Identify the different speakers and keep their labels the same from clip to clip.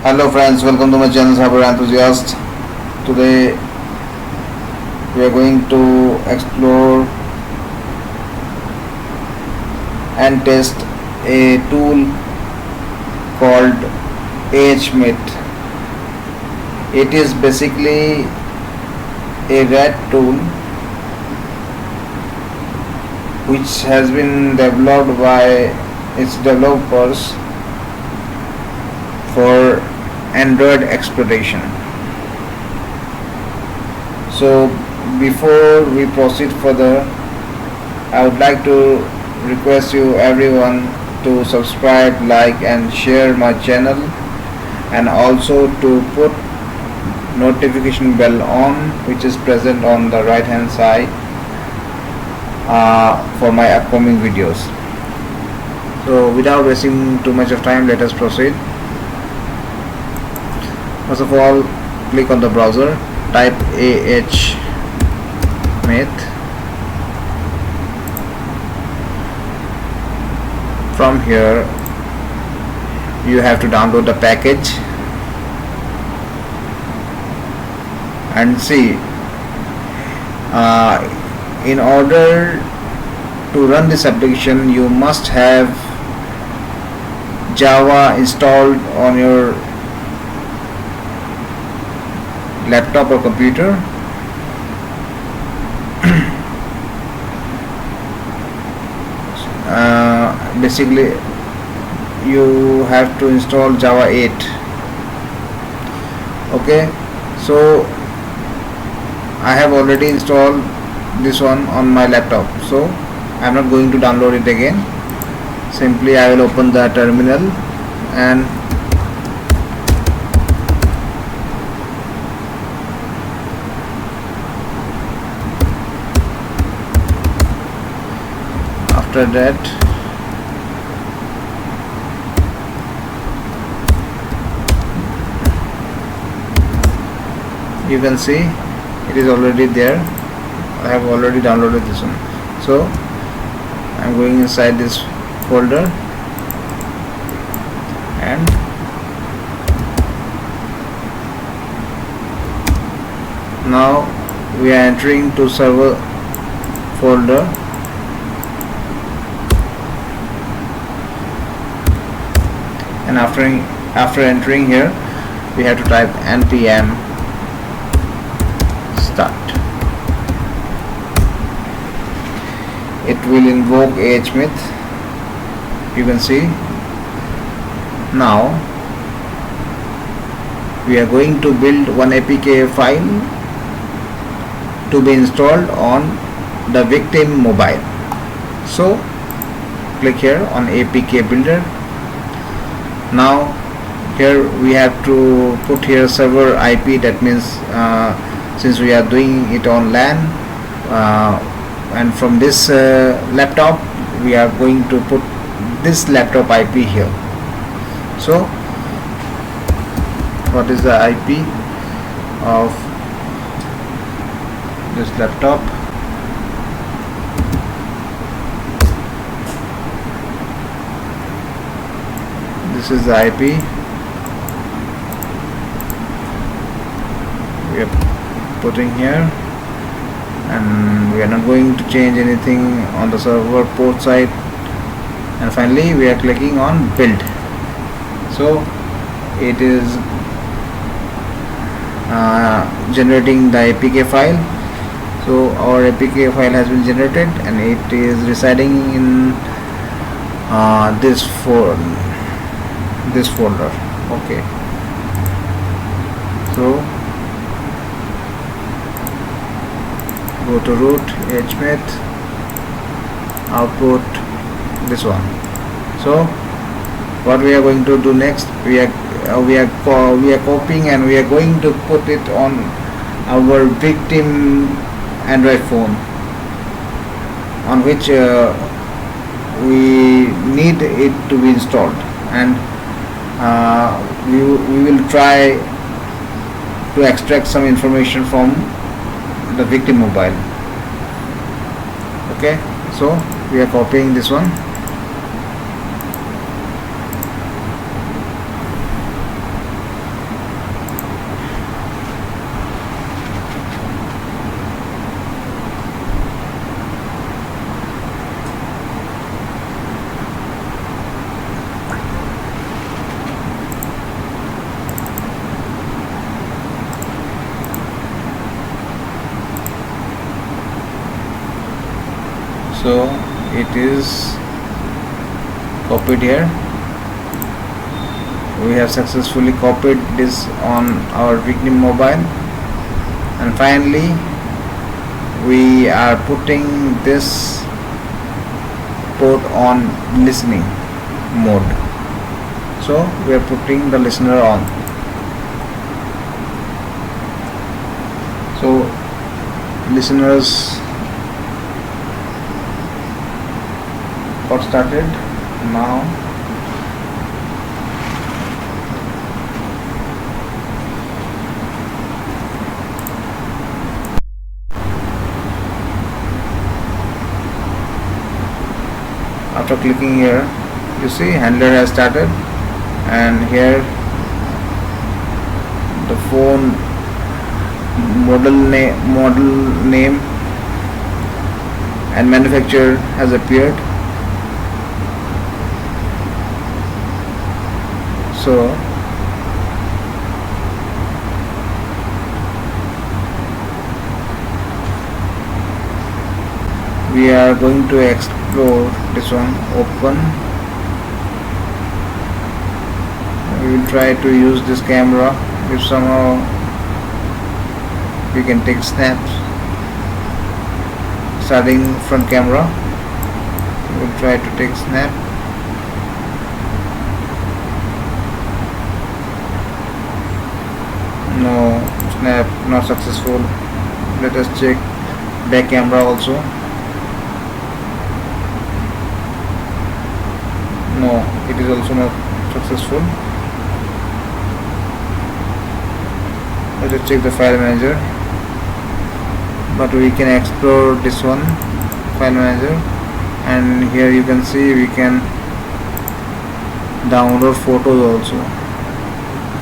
Speaker 1: Hello friends, welcome to my channel Cyber Enthusiast. Today we are going to explore and test a tool called Ahmyth. It is basically a red tool which has been developed by its developers for Android exploitation. So before we proceed further, I would like to request you everyone to subscribe, like and share my channel, and also to put notification bell on, which is present on the right hand side, for my upcoming videos. So without wasting too much of time, let us proceed. First of all, click on the browser, type Ahmyth. From here you have to download the package and see. In order to run this application, you must have Java installed on your laptop or computer. Basically you have to install Java 8. Okay, so I have already installed this one on my laptop, so I am not going to download it again. Simply I will open the terminal and after that you can see it is already there. I have already downloaded this one, so I am going inside this folder and now we are entering to server folder. And after entering here, we have to type npm start. It will invoke Ahmyth. You can see. Now we are going to build one APK file to be installed on the victim mobile. So click here on APK builder. Now here we have to put here server IP. That means since we are doing it on LAN, and from this laptop we are going to put this laptop IP here. So what is the IP of this laptop? This is the IP. We are putting here, and we are not going to change anything on the server port side. And finally we are clicking on build. So it is generating the APK file. So our APK file has been generated and it is residing in this folder. Okay, so go to root Ahmyth, output this one. So what we are going to do next, we are copying and we are going to put it on our victim Android phone, on which we need it to be installed, and we will try to extract some information from the victim mobile. Okay, so we are copying this one. So it is copied here. We have successfully copied this on our Redmi mobile, and finally we are putting this port on listening mode. So we are putting the listener on. So listeners got started. Now after clicking here, you see handler has started, and here the phone model name and manufacturer has appeared. So we are going to explore this one. Open. We will try to use this camera. If somehow we can take snaps, starting front camera, we will try to take snap. No snap, not successful. Let us check back camera also. No, it is also not successful. Let us check the file manager, but we can explore this one, file manager, and here you can see we can download photos also,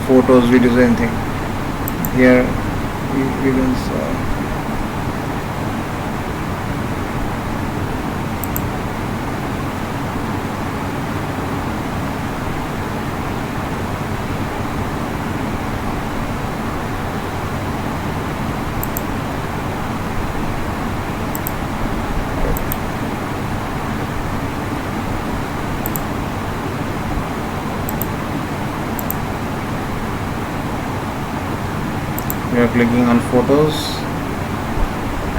Speaker 1: photos, videos, anything. Here we can see. We are clicking on photos,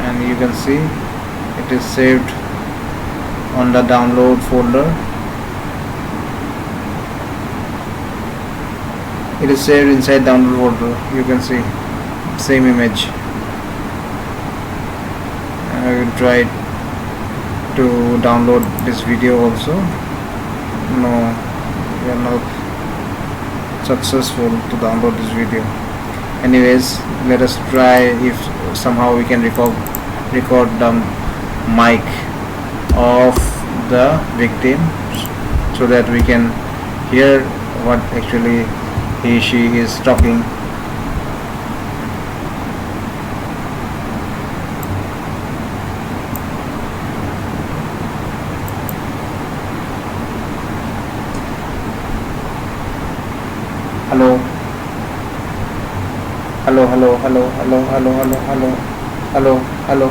Speaker 1: and you can see it is saved on the download folder. It is saved inside download folder. You can see same image. I will try to download this video also. No, we are not successful to download this video. Anyways, let us try if somehow we can record the mic of the victim, so that we can hear what actually she is talking. Hello. Hello, hello, hello, hello, hello, hello, hello, hello, hello,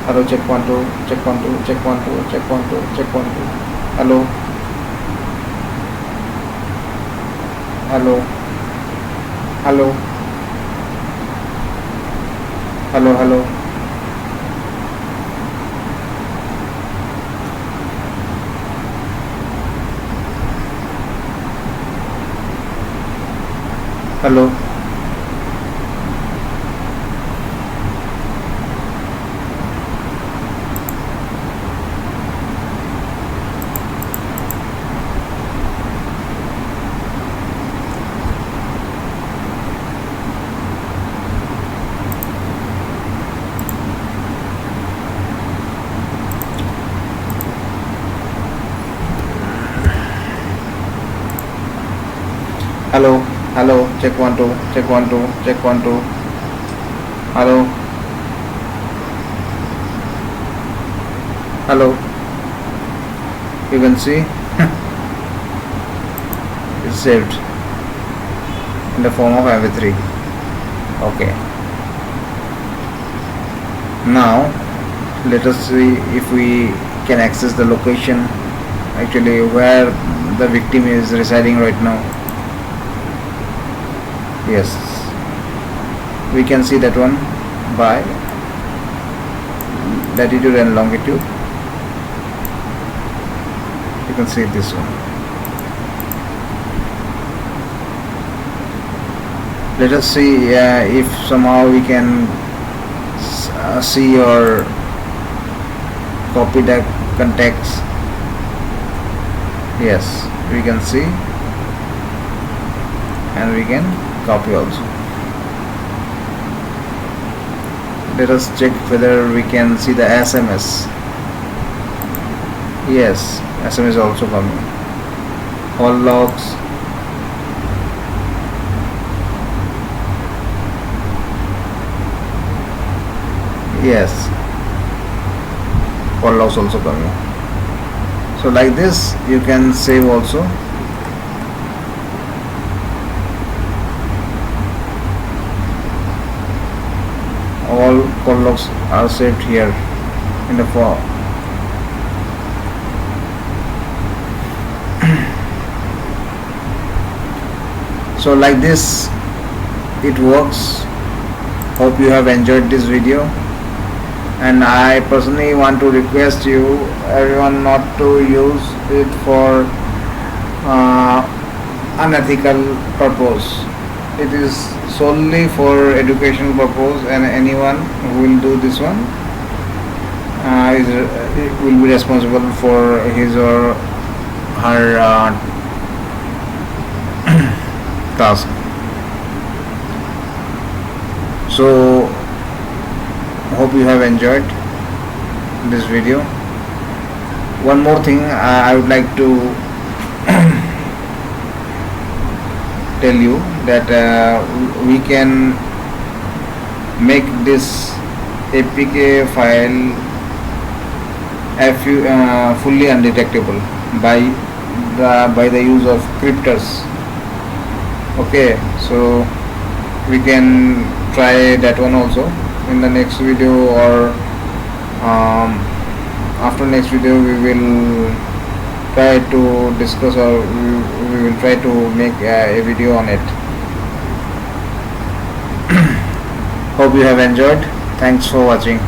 Speaker 1: hello, check 1 2, check 1 2, check 1 2, check 1 2, check 1 2, hello, hello, hello, hello, hello, hello. Hello, hello, check 1 2, check 1 2, check 1 2, hello, hello. You can see it's saved in the form of MP3. Okay, now Let us see if we can access the location actually where the victim is residing right now. Yes, we can see that one by latitude and longitude. You can see this one. Let us see if somehow we can see or copy the context. Yes, we can see, and we can copy also. Let us check whether we can see the SMS. Yes, SMS also coming. All logs. Yes, all logs also coming. So like this you can save also. All call logs are saved here in the file. So like this it works. Hope you have enjoyed this video, and I personally want to request you everyone not to use it for unethical purpose. It is solely for educational purpose, and anyone who will do this one will be responsible for his or her task. So hope you have enjoyed this video. One more thing I would like to tell you that we can make this APK file fully undetectable by the use of cryptors. Okay, so we can try that one also in the next video, or after next video we will try to discuss, or we will try to make a video on it. Hope you have enjoyed. Thanks for watching.